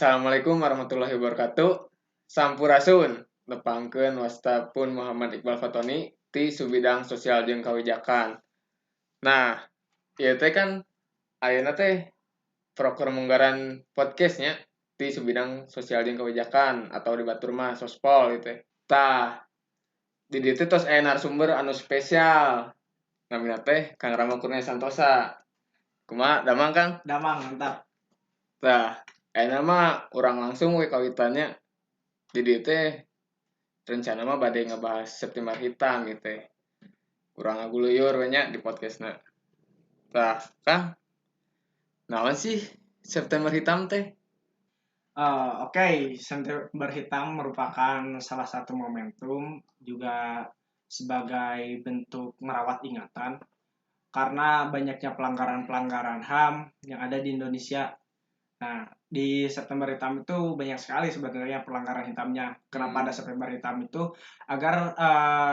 Assalamualaikum warahmatullahi wabarakatuh. Sampurasun. Nepangkeun wastapun Muhammad Iqbal Fatoni ti subidang sosial jeung kawijakan. Nah, ieu teh kan ayeuna teh proker munggaran podcastnya ti subidang sosial jeung kawijakan atau di batur mah sospol gitu. Tah, di dieu teh tos aya narasumber anu spesial. Namina teh Kang Rama Kurnia Santosa. Kumaha damang Kang? Damang, mantap. Tah, ayeuna mah urang langsung we kawitannya. Di dieu teh rencana mah bade ngebahas September Hitam gitu. Urang ngaguluyur we nya di podcastna. Tah, Kang, naon sih September Hitam teh? Oke, September Hitam merupakan salah satu momentum juga sebagai bentuk merawat ingatan karena banyaknya pelanggaran-pelanggaran HAM yang ada di Indonesia. Nah, di September Hitam itu banyak sekali sebenarnya pelanggaran hitamnya. Kenapa ada September Hitam itu? Agar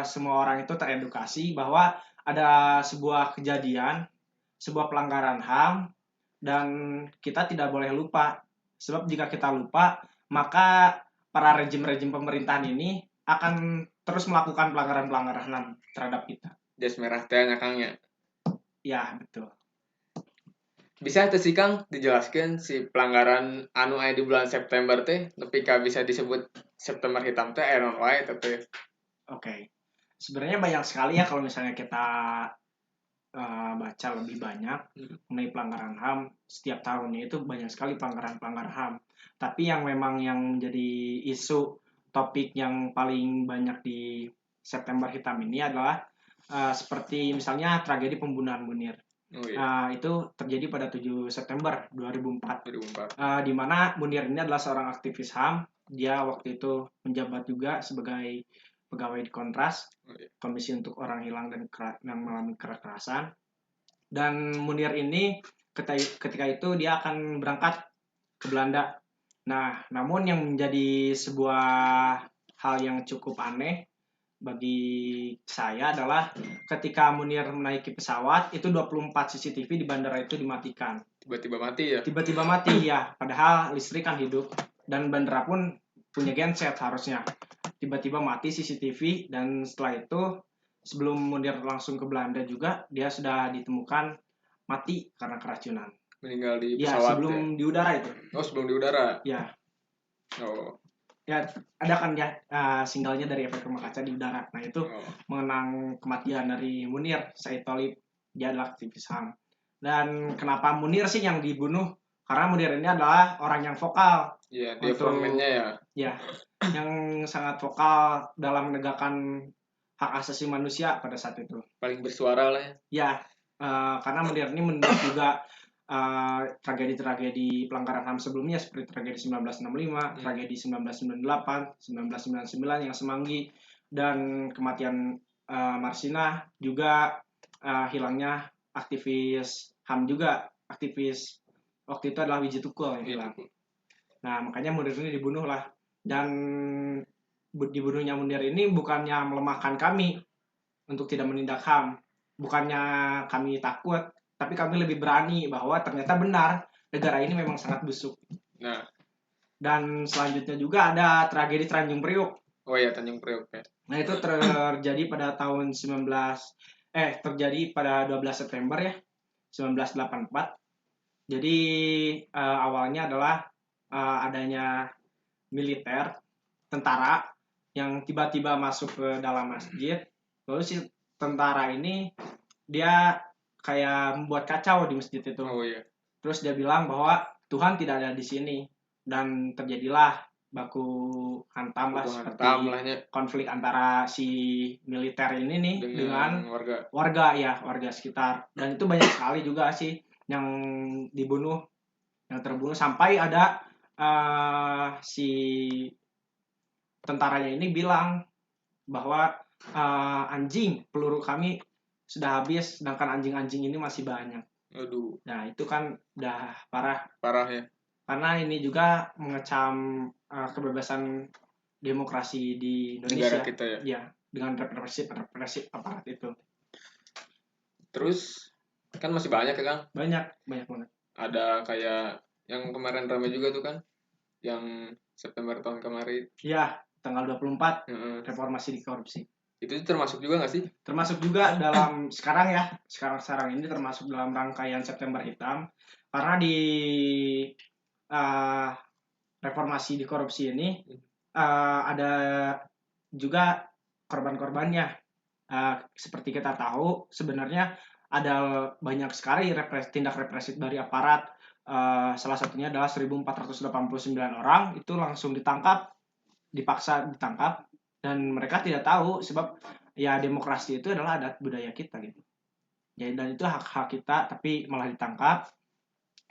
semua orang itu teredukasi bahwa ada sebuah kejadian, sebuah pelanggaran HAM, dan kita tidak boleh lupa. Sebab jika kita lupa, maka para rejim-rejim pemerintahan ini akan terus melakukan pelanggaran-pelanggaran HAM terhadap kita. Jas merah teh nya Kang nya. Ya, betul. Bisa teh sih Kang dijelaskeun si pelanggaran anu aya di bulan September teh nepi ka bisa disebut September Hitam teh aya naon wae teh. Oke. Sebenarnya banyak sekali ya kalau misalnya kita baca lebih banyak mengenai pelanggaran HAM setiap tahunnya itu banyak sekali pelanggaran-pelanggaran HAM. Tapi yang memang yang jadi isu topik yang paling banyak di September Hitam ini adalah seperti misalnya tragedi pembunuhan Munir. Oh iya. Itu terjadi pada 7 September 2004. 2004. Di mana Munir ini adalah seorang aktivis HAM. Dia waktu itu menjabat juga sebagai pegawai di Kontras, Komisi untuk Orang Hilang dan yang mengalami kekerasan. Dan Munir ini ketika itu dia akan berangkat ke Belanda. Nah, namun yang menjadi sebuah hal yang cukup aneh bagi saya adalah ketika Munir menaiki pesawat, itu 24 CCTV di bandara itu dimatikan. Tiba-tiba mati ya? Tiba-tiba mati ya, padahal listrik kan hidup. Dan bandara pun punya genset harusnya. Tiba-tiba mati CCTV dan setelah itu sebelum Munir langsung ke Belanda juga dia sudah ditemukan mati karena keracunan. Meninggal di Ya, pesawat sebelum di udara itu. Oh, sebelum di udara. Ya. Oh. Ya, ada kan ya sinyalnya dari efek rumah kaca di udara. Nah, itu mengenang kematian dari Munir Said Thalib. Dia adalah aktivis HAM. Dan kenapa Munir sih yang dibunuh? Karena Munir ini adalah orang yang vokal. Iya, dia frontman-nya ya. Ya, yang sangat vokal dalam menegakkan hak asasi manusia pada saat itu. Paling bersuara lah ya. Ya, karena Munir ini menurut juga tragedi-tragedi pelanggaran HAM sebelumnya seperti tragedi 1965, tragedi 1998, 1999 yang Semanggi, dan kematian Marsina, juga hilangnya aktivis HAM juga, aktivis waktu itu adalah Wiji Tukul yang hilang. Nah, makanya Munir ini dibunuh lah. Dan dibunuhnya Munir ini bukannya melemahkan kami untuk tidak menindak HAM. Bukannya kami takut, tapi kami lebih berani bahwa ternyata benar negara ini memang sangat busuk. Nah. Dan selanjutnya juga ada tragedi Tanjung Priuk. Oh iya, Tanjung Priuk ya. Nah, itu terjadi pada tahun terjadi pada 12 September ya, 1984. Jadi awalnya adalah adanya militer, tentara yang tiba-tiba masuk ke dalam masjid. Lalu si tentara ini dia kayak membuat kacau di masjid itu. Oh iya. Terus dia bilang bahwa Tuhan tidak ada di sini dan terjadilah baku hantam lah seperti konflik antara si militer ini nih dengan warga sekitar. Dan itu banyak sekali juga sih yang terbunuh sampai ada si tentaranya ini bilang bahwa anjing peluru kami sudah habis, sedangkan anjing-anjing ini masih banyak. Aduh. Nah, itu kan udah parah. Parah ya. Karena ini juga mengecam kebebasan demokrasi di Indonesia. Negara kita ya. Ya, dengan represif aparat itu. Terus kan masih banyak ya Kang? Banyak banget. Ada kayak yang kemarin ramai juga tuh kan, yang September tahun kemarin. Iya, tanggal 24 Heeh. reformasi di korupsi. Itu termasuk juga nggak sih? Termasuk juga dalam sekarang ini termasuk dalam rangkaian September Hitam, karena di uh, reformasi di korupsi ini ada juga korban-korbannya. Seperti kita tahu, sebenarnya ada banyak sekali tindak represif dari aparat. Salah satunya adalah 1.489 orang itu langsung dipaksa ditangkap, dan mereka tidak tahu sebab ya demokrasi itu adalah adat budaya kita gitu. Ya, dan itu hak-hak kita, tapi malah ditangkap.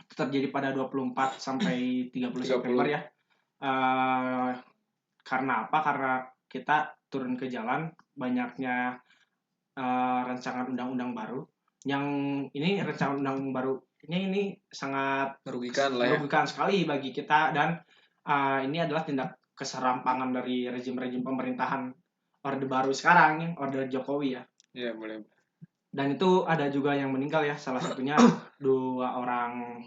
Itu terjadi pada 24 sampai 30 September ya. Karena apa? Karena kita turun ke jalan, banyaknya rancangan undang-undang baru. Yang ini rancangan undang baru ini sangat merugikan sekali bagi kita, dan ini adalah tindak keserampangan dari rejim pemerintahan Orde Baru sekarang, Orde Jokowi ya. Iya, boleh. Dan itu ada juga yang meninggal ya, salah satunya 2 orang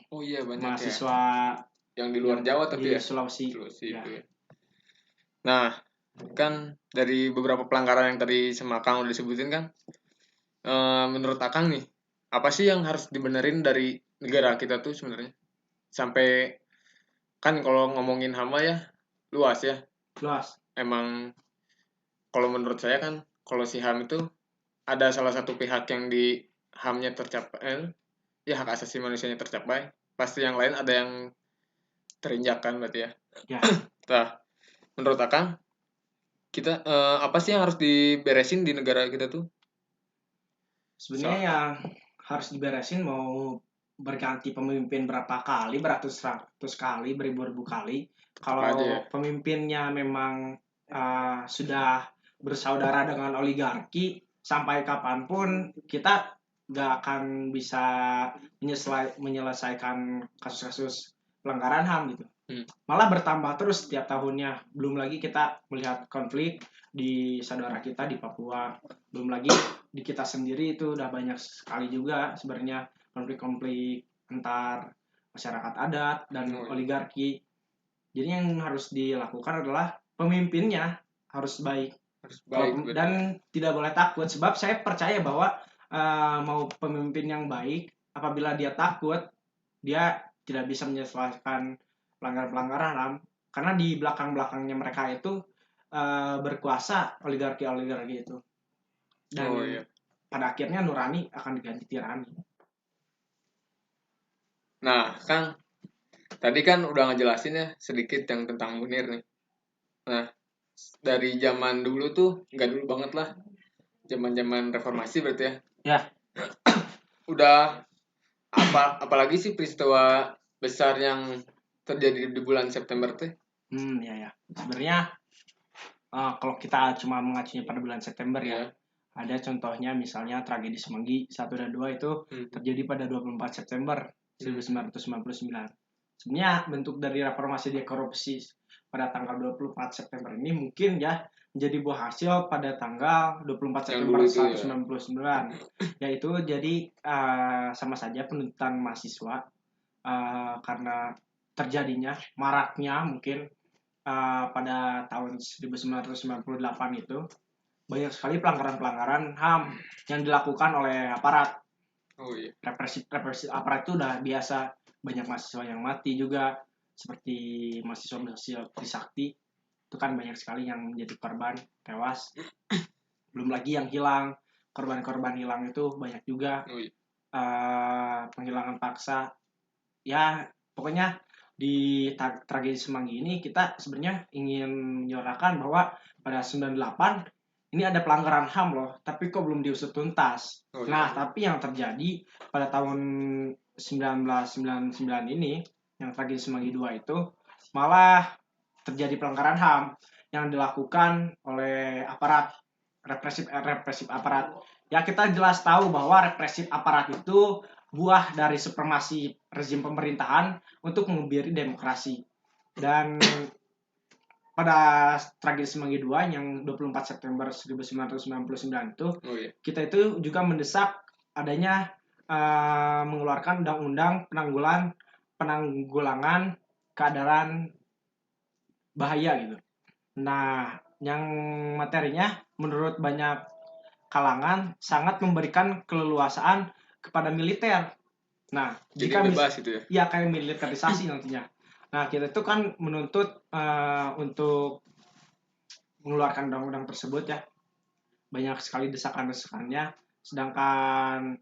mahasiswa yang di luar Jawa tapi di Sulawesi ya. Itu ya. Nah, kan dari beberapa pelanggaran yang tadi sama Akang udah disebutin kan, menurut Akang nih, apa sih yang harus dibenerin dari negara kita tuh sebenarnya? Sampai kan kalau ngomongin HAM ya luas ya. Emang kalau menurut saya kan, kalau si HAM itu ada salah satu pihak yang di HAM-nya tercapai, ya hak asasi manusianya tercapai, pasti yang lain ada yang terinjak kan berarti ya. Nah, menurut Akang, kita apa sih yang harus diberesin di negara kita tuh? Sebenarnya yang harus diberesin, mau berganti pemimpin berapa kali, beratus kali, beribu-ribu kali. Kalau pemimpinnya memang sudah bersaudara dengan oligarki, sampai kapanpun kita nggak akan bisa menyelesaikan kasus-kasus pelanggaran HAM gitu. Malah bertambah terus setiap tahunnya. Belum lagi kita melihat konflik di saudara kita di Papua. Belum lagi di kita sendiri itu udah banyak sekali juga sebenarnya konflik-konflik antar masyarakat adat dan oligarki. Jadi yang harus dilakukan adalah pemimpinnya harus baik dan tidak boleh takut, sebab saya percaya bahwa mau pemimpin yang baik, apabila dia takut, dia tidak bisa menyelesaikan pelanggaran-pelanggaran HAM, karena di belakang-belakangnya mereka itu berkuasa oligarki itu, dan pada akhirnya nurani akan diganti tirani. Nah, Kang, tadi kan udah ngejelasin ya sedikit yang tentang Munir nih. Nah, dari zaman dulu tuh, nggak dulu banget lah, zaman reformasi berarti ya. Ya. Udah apalagi sih peristiwa besar yang terjadi di bulan September tuh? Ya. Sebenarnya kalau kita cuma mengacunya pada bulan September ya, ada contohnya misalnya tragedi Semanggi 1 dan 2 itu terjadi pada 24 September 1999. Sebenarnya bentuk dari reformasi di korupsi pada tanggal 24 September ini mungkin ya menjadi buah hasil pada tanggal 24 September 1999, yaitu jadi sama saja penuntutan mahasiswa karena terjadinya maraknya mungkin pada tahun 1998 itu banyak sekali pelanggaran-pelanggaran HAM yang dilakukan oleh aparat. Represif aparat itu udah biasa, banyak mahasiswa yang mati juga, seperti mahasiswa Trisakti itu kan banyak sekali yang menjadi korban tewas. Belum lagi yang hilang, korban-korban hilang itu banyak juga. Penghilangan paksa. Ya, pokoknya di tragedi Semanggi ini kita sebenarnya ingin menyuarakan bahwa pada 98 ini ada pelanggaran HAM loh, tapi kok belum diusut tuntas. Nah, tapi yang terjadi pada tahun 1999 ini, yang tragedi Semanggi 2 itu, malah terjadi pelanggaran HAM yang dilakukan oleh aparat, represif aparat. Ya, kita jelas tahu bahwa represif aparat itu buah dari supremasi rezim pemerintahan untuk mengebiri demokrasi. Dan pada tragedi Semanggi 2 yang 24 September 1999 itu, kita itu juga mendesak adanya mengeluarkan undang-undang penanggulangan keadaan bahaya gitu. Nah, yang materinya menurut banyak kalangan sangat memberikan keleluasaan kepada militer. Nah, Jadi jika bebas gitu ya. ya kayak militerisasi nantinya. Nah, kita itu kan menuntut untuk mengeluarkan undang-undang tersebut ya. Banyak sekali desakan-desakannya. Sedangkan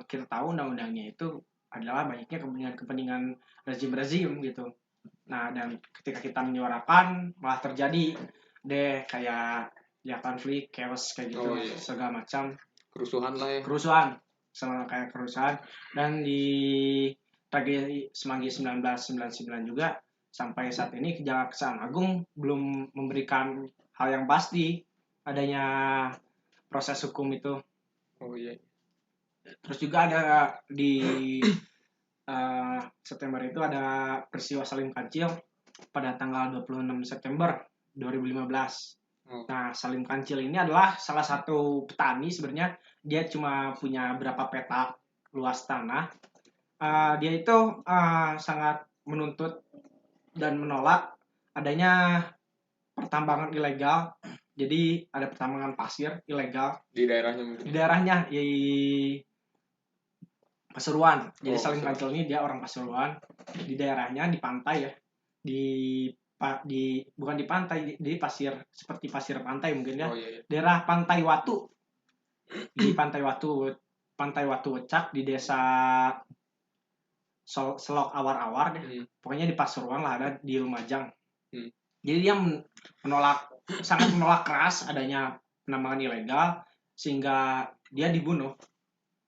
kita tahu undang-undangnya itu adalah banyaknya kepentingan rezim-rezim gitu. Nah, dan ketika kita menyuarakan malah terjadi deh kayak ya konflik, chaos kayak gitu, Oh, iya. segala macam Kerusuhan lah ya. kerusuhan, sama kayak kerusuhan. Dan di tragedi Semanggi 1999 juga sampai saat ini Kejaksaan Agung belum memberikan hal yang pasti adanya proses hukum itu. Oh iya. Terus juga ada di September itu ada peristiwa Salim Kancil pada tanggal 26 September 2015. Oh. Nah, Salim Kancil ini adalah salah satu petani sebenarnya. Dia cuma punya berapa petak luas tanah. Dia itu sangat menuntut dan menolak adanya pertambangan ilegal. Jadi ada pertambangan pasir ilegal Di daerahnya mungkin. di daerahnya di Pasuruan. Jadi Oh, Salim Pasuruan. Kancil ini dia orang Pasuruan. Di daerahnya di pantai ya. Bukan di pantai, di pasir, seperti pasir pantai mungkin ya. Oh iya, iya. Daerah Pantai Watu. Di Pantai Watu Wecak di desa Selok Awar-Awar deh. Pokoknya di Pasuruan lah, ada di Lumajang. Jadi dia sangat menolak keras adanya penambangan ilegal sehingga dia dibunuh.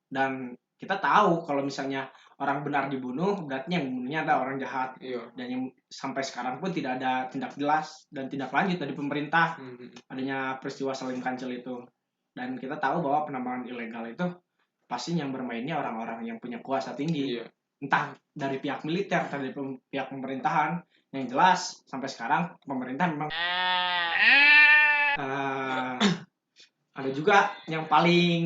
Dan kita tahu kalau misalnya orang benar dibunuh, berarti yang membunuhnya ada orang jahat. Iya. Dan yang sampai sekarang pun tidak ada tindak jelas dan tindak lanjut dari pemerintah adanya peristiwa Salim Kancil itu. Dan kita tahu bahwa penambangan ilegal itu pasti yang bermainnya orang-orang yang punya kuasa tinggi. Iya. Entah dari pihak militer atau dari pihak pemerintahan. Yang jelas sampai sekarang pemerintah memang ada juga yang paling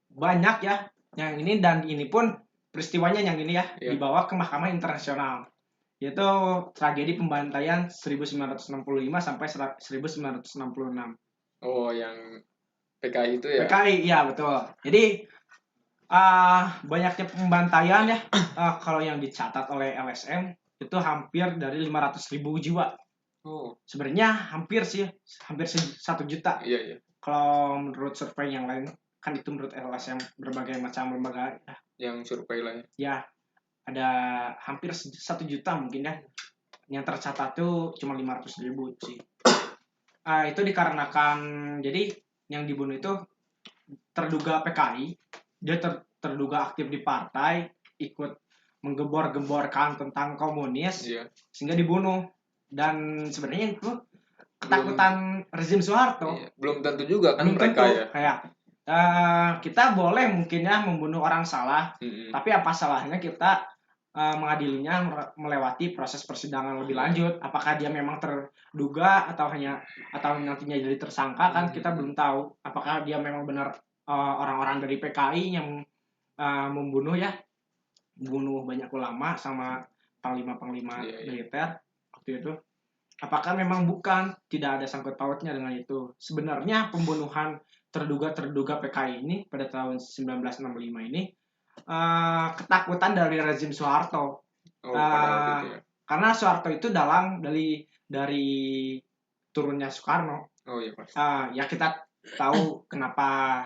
banyak ya yang ini, dan ini pun peristiwanya yang ini ya dibawa ke Mahkamah Internasional, yaitu tragedi pembantaian 1965 sampai 1966. Oh, yang PKI itu ya? PKI, iya betul. Jadi banyaknya pembantaian ya, kalau yang dicatat oleh LSM itu hampir dari 500.000 jiwa. Oh. Sebenarnya hampir 1 juta. Iya, iya. Kalau menurut survei yang lain, kan itu menurut LSM berbagai macam lembaga yang survei lah ya, ada hampir 1 juta mungkin ya. Yang tercatat tuh cuma 500.000 sih. Itu dikarenakan jadi yang dibunuh itu terduga PKI, dia terduga aktif di partai, ikut menggembor-gemborkan tentang komunis, sehingga dibunuh. Dan sebenarnya itu ketakutan rezim Soeharto. Iya. Belum tentu juga kan belum mereka tentu, ya. Kayak kita boleh mungkin ya membunuh orang salah, tapi apa salahnya kita mengadilinya melewati proses persidangan lebih lanjut. Apakah dia memang terduga atau nantinya jadi tersangka, kan kita belum tahu. Apakah dia memang benar orang-orang dari PKI yang membunuh banyak ulama sama panglima-panglima militer waktu itu. Apakah memang bukan, tidak ada sangkut pautnya dengan itu. Sebenarnya pembunuhan terduga PKI ini pada tahun 1965 ini ketakutan dari rezim Soeharto. Karena Soeharto itu dalang dari turunnya Soekarno. Oh iya pasti. Ya kita tahu kenapa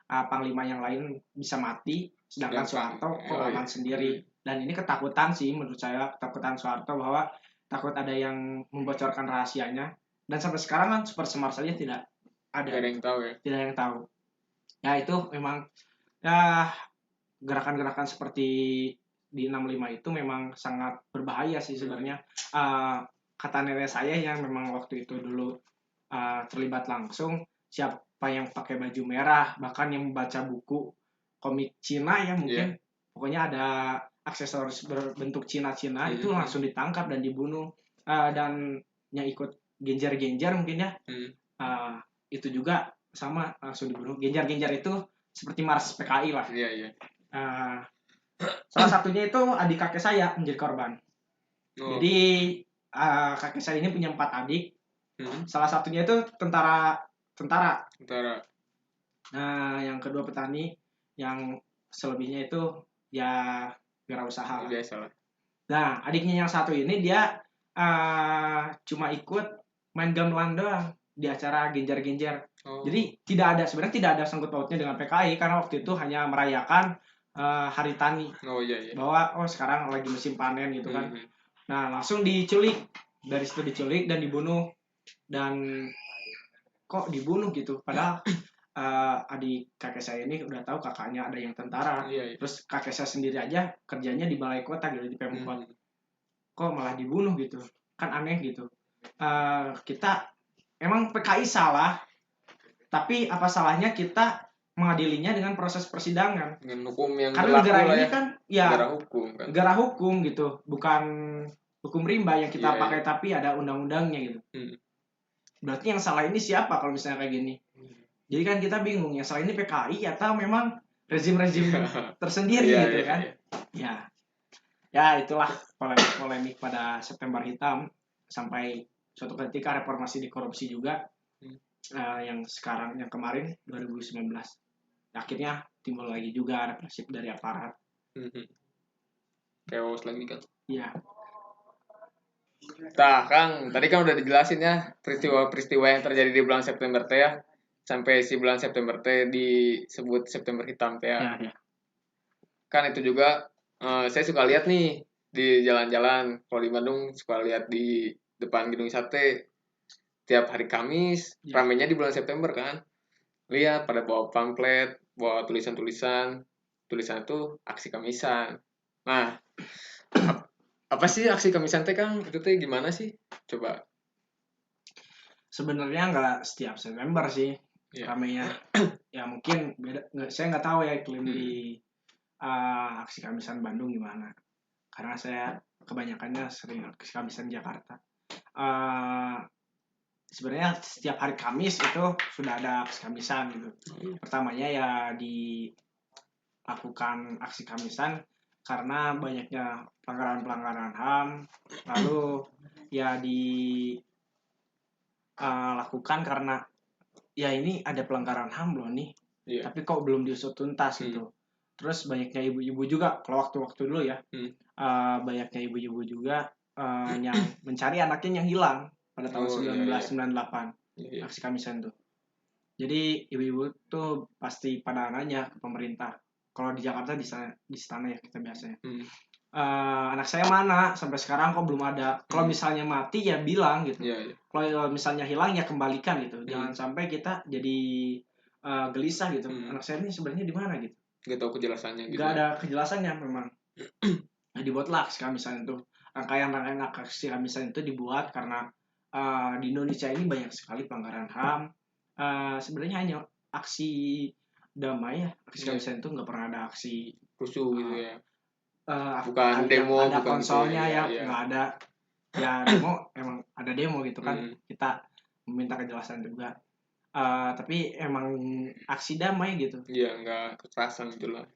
panglima yang lain bisa mati, sedangkan Soeharto kok aman sendiri. Dan ini ketakutan sih menurut saya, ketakutan Soeharto bahwa takut ada yang membocorkan rahasianya. Dan sampai sekarang kan Super Semar saja tidak ada yang tahu ya. Tidak yang tahu. Ya itu memang ya gerakan-gerakan seperti di 65 itu memang sangat berbahaya sih sebenarnya. Kata nenek saya yang memang waktu itu dulu terlibat langsung, siapa yang pakai baju merah, bahkan yang membaca buku komik Cina ya mungkin, pokoknya ada aksesoris berbentuk Cina-Cina itu langsung ditangkap dan dibunuh. Dan yang ikut genjar-genjar mungkin ya, itu juga sama langsung dibunuh. Genjar-genjar itu seperti Mars PKI lah. Iya. Salah satunya itu adik kakek saya menjadi korban. Jadi kakek saya ini punya 4 adik. Hmm. Salah satunya itu tentara. Tentara. Nah, yang kedua petani, yang selebihnya itu ya wirausaha lah. Biasa lah. Nah, adiknya yang satu ini dia cuma ikut main gamelan doang di acara genjer-genjer. Oh. Jadi sebenarnya tidak ada sangkut pautnya dengan PKI karena waktu itu hanya merayakan hari tani. Oh iya. Bahwa sekarang lagi musim panen gitu kan. Nah, langsung diculik. Dari situ diculik dan dibunuh. Dan kok dibunuh gitu? Padahal adik kakek saya ini udah tahu kakaknya ada yang tentara. Iya. Terus kakek saya sendiri aja kerjanya di balai kota gitu, di Pemkot. Kok malah dibunuh gitu? Kan aneh gitu. Kita emang PKI salah, tapi apa salahnya kita mengadilinya dengan proses persidangan? Dengan hukum yang karena negara ini ya. kan ya negara hukum gitu, bukan hukum rimba yang kita Iya, pakai, tapi ada undang-undangnya gitu. Berarti yang salah ini siapa kalau misalnya kayak gini? Jadi kan kita bingung, yang salah ini PKI atau memang rezim-rezim tersendiri gitu kan? Iya. Ya itulah polemik pada September Hitam sampai suatu ketika reformasi di korupsi juga yang kemarin 2019. Akhirnya timbul lagi juga represif dari aparat. Chaos lagi kan? Iya. Nah, Kang, tadi kan udah dijelasin ya peristiwa-peristiwa yang terjadi di bulan September teh ya. Sampai si bulan September teh disebut September Hitam teh ya. Ya. Kan itu juga saya suka lihat nih di jalan-jalan. Kalau di Bandung suka lihat di depan gedung sate tiap hari Kamis, ramenya di bulan September kan. Lihat pada bawa pamflet, bawa tulisan-tulisan. Tulisan itu aksi Kamisan. Nah, apa sih aksi Kamisan teh, Kang? Itu teh gimana sih? Coba. Sebenarnya nggak setiap September sih ramenya. Ya mungkin beda. Saya nggak tahu ya iklim di aksi Kamisan Bandung gimana. Karena saya kebanyakannya sering aksi Kamisan Jakarta. Sebenarnya setiap hari Kamis itu sudah ada aksi Kamisan gitu. Pertamanya ya dilakukan aksi Kamisan karena banyaknya pelanggaran-pelanggaran HAM, lalu ya dilakukan karena ya ini ada pelanggaran HAM loh nih, tapi kok belum diusut tuntas gitu. Terus banyaknya ibu-ibu juga, kalau waktu-waktu dulu ya, banyaknya ibu-ibu juga yang mencari anaknya yang hilang pada tahun 1998, aksi Kamisan tuh. Jadi ibu-ibu tuh pasti pada nanya ke pemerintah. Kalau di Jakarta di istana ya kita biasanya. Anak saya mana? Sampai sekarang kok belum ada. Kalau misalnya mati ya bilang gitu. Kalau misalnya hilang ya kembalikan gitu. Jangan sampai kita jadi gelisah gitu. Anak saya ini sebenarnya di mana gitu. Gak tahu kejelasannya gitu. Gak ada kejelasannya memang. Nah, dibuatlah aksi Kamisan itu. Rangkaian aksi Kamisan itu dibuat karena di Indonesia ini banyak sekali pelanggaran HAM. Sebenarnya hanya aksi damai ya. Aksi Kamisan itu nggak pernah ada aksi rusuh gitu ya. Bukan demo, ada bukan konsolnya gitu, ya nggak ada. Ya demo emang ada demo gitu kan. Kita meminta kejelasan juga. Tapi emang aksi damai gitu. Iya, nggak kekerasan gitu lah.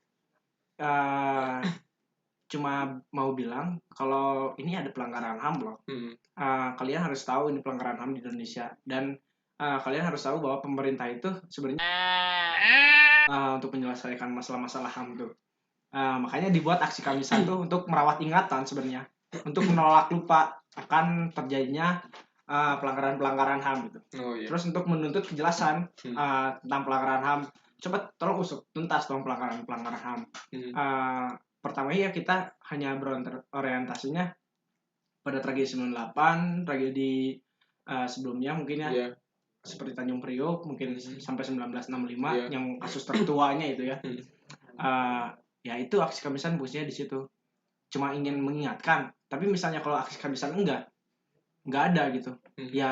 Cuma mau bilang kalau ini ada pelanggaran HAM loh. Kalian harus tahu ini pelanggaran HAM di Indonesia, dan kalian harus tahu bahwa pemerintah itu sebenarnya untuk menyelesaikan masalah-masalah HAM tuh. Makanya dibuat aksi Kamisan tuh untuk merawat ingatan sebenarnya, untuk menolak lupa akan terjadinya pelanggaran-pelanggaran HAM gitu. Terus untuk menuntut kejelasan tentang pelanggaran HAM, coba tolong usut tuntas tentang pelanggaran-pelanggaran HAM. Pertama ya kita hanya berorientasinya pada tragedi 98, tragedi sebelumnya mungkin ya. Seperti Tanjung Priok mungkin sampai 1965 yang kasus tertuanya itu ya. Ya itu aksi Kamisan fungsinya di situ. Cuma ingin mengingatkan, tapi misalnya kalau aksi Kamisan enggak ada gitu. Ya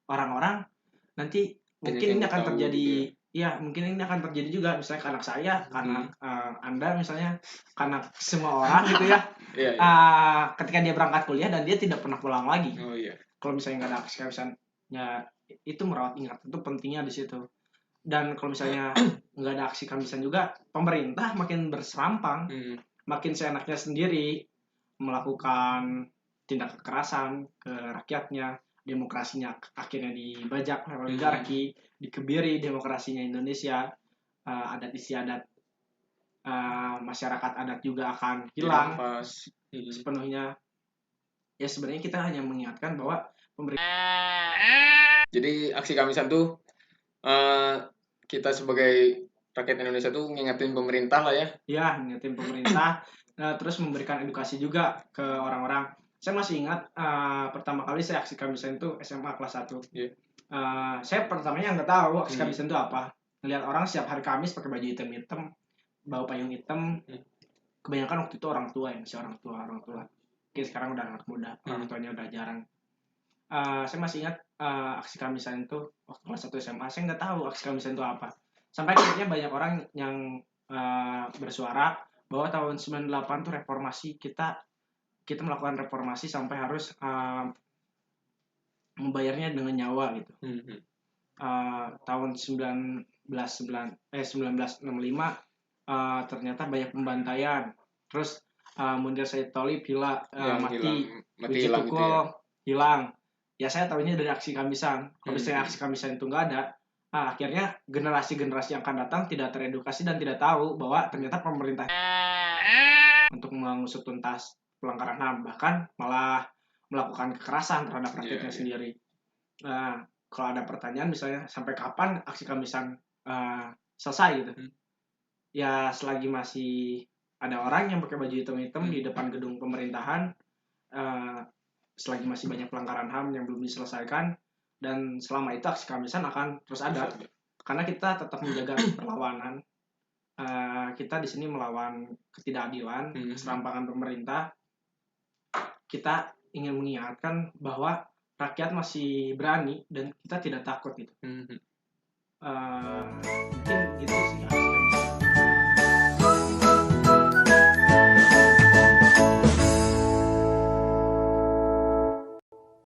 orang-orang nanti mungkin ini akan terjadi gitu ya. Mungkin ini akan terjadi juga misalnya ke anak saya, karena Anda misalnya, karena semua orang gitu ya. Ketika dia berangkat kuliah dan dia tidak pernah pulang lagi. Kalau misalnya nggak ada aksi Kamisan, ya itu merawat ingatan itu pentingnya di situ. Dan kalau misalnya nggak ada aksi Kamisan juga, pemerintah makin berserampang, makin seenaknya sendiri melakukan tindak kekerasan ke rakyatnya, demokrasinya akhirnya dibajak oleh oligarki, dikebiri demokrasinya Indonesia, adat istiadat masyarakat adat juga akan hilang Dirampas. sepenuhnya. Ya sebenarnya kita hanya mengingatkan bahwa pemerintah. Jadi aksi Kamisan tuh kita sebagai rakyat Indonesia tuh ngingetin pemerintah lah ya. Ya, ngingetin pemerintah, terus memberikan edukasi juga ke orang-orang. Saya masih ingat pertama kali saya aksi Kamisan itu SMA kelas 1. Iya. Saya pertamanya nggak tahu aksi Kamisan itu apa. Ngeliat orang setiap hari Kamis pakai baju hitam-hitam, bawa payung hitam. Kebanyakan waktu itu orang tua ya, masih orang tua. Oke, sekarang udah anak muda, orang tuanya udah jarang. Saya masih ingat aksi Kamisan itu waktu kelas 1 SMA. Saya nggak tahu aksi Kamisan itu apa. Sampai akhirnya banyak orang yang bersuara bahwa tahun 98 tuh reformasi, kita melakukan reformasi sampai harus membayarnya dengan nyawa gitu. Tahun 1965 ternyata banyak pembantaian. Terus Munir Said Tholib mati, Wiji Tukul hilang. Ya saya tahunya dari aksi Kamisan. Kalau misalnya aksi Kamisan itu nggak ada, akhirnya generasi-generasi yang akan datang tidak teredukasi dan tidak tahu bahwa ternyata pemerintah untuk mengusut tuntas pelanggaran HAM, bahkan malah melakukan kekerasan terhadap rakyatnya sendiri. Nah, kalau ada pertanyaan misalnya sampai kapan aksi Kamisan selesai gitu, ya selagi masih ada orang yang pakai baju hitam-hitam di depan gedung pemerintahan, selagi masih banyak pelanggaran HAM yang belum diselesaikan, dan selama itu aksi Kamisan akan terus ada, karena kita tetap menjaga perlawanan. Kita di sini melawan ketidakadilan, keserampangan pemerintah. Kita ingin mengingatkan bahwa rakyat masih berani dan kita tidak takut gitu. Mungkin gitu sih.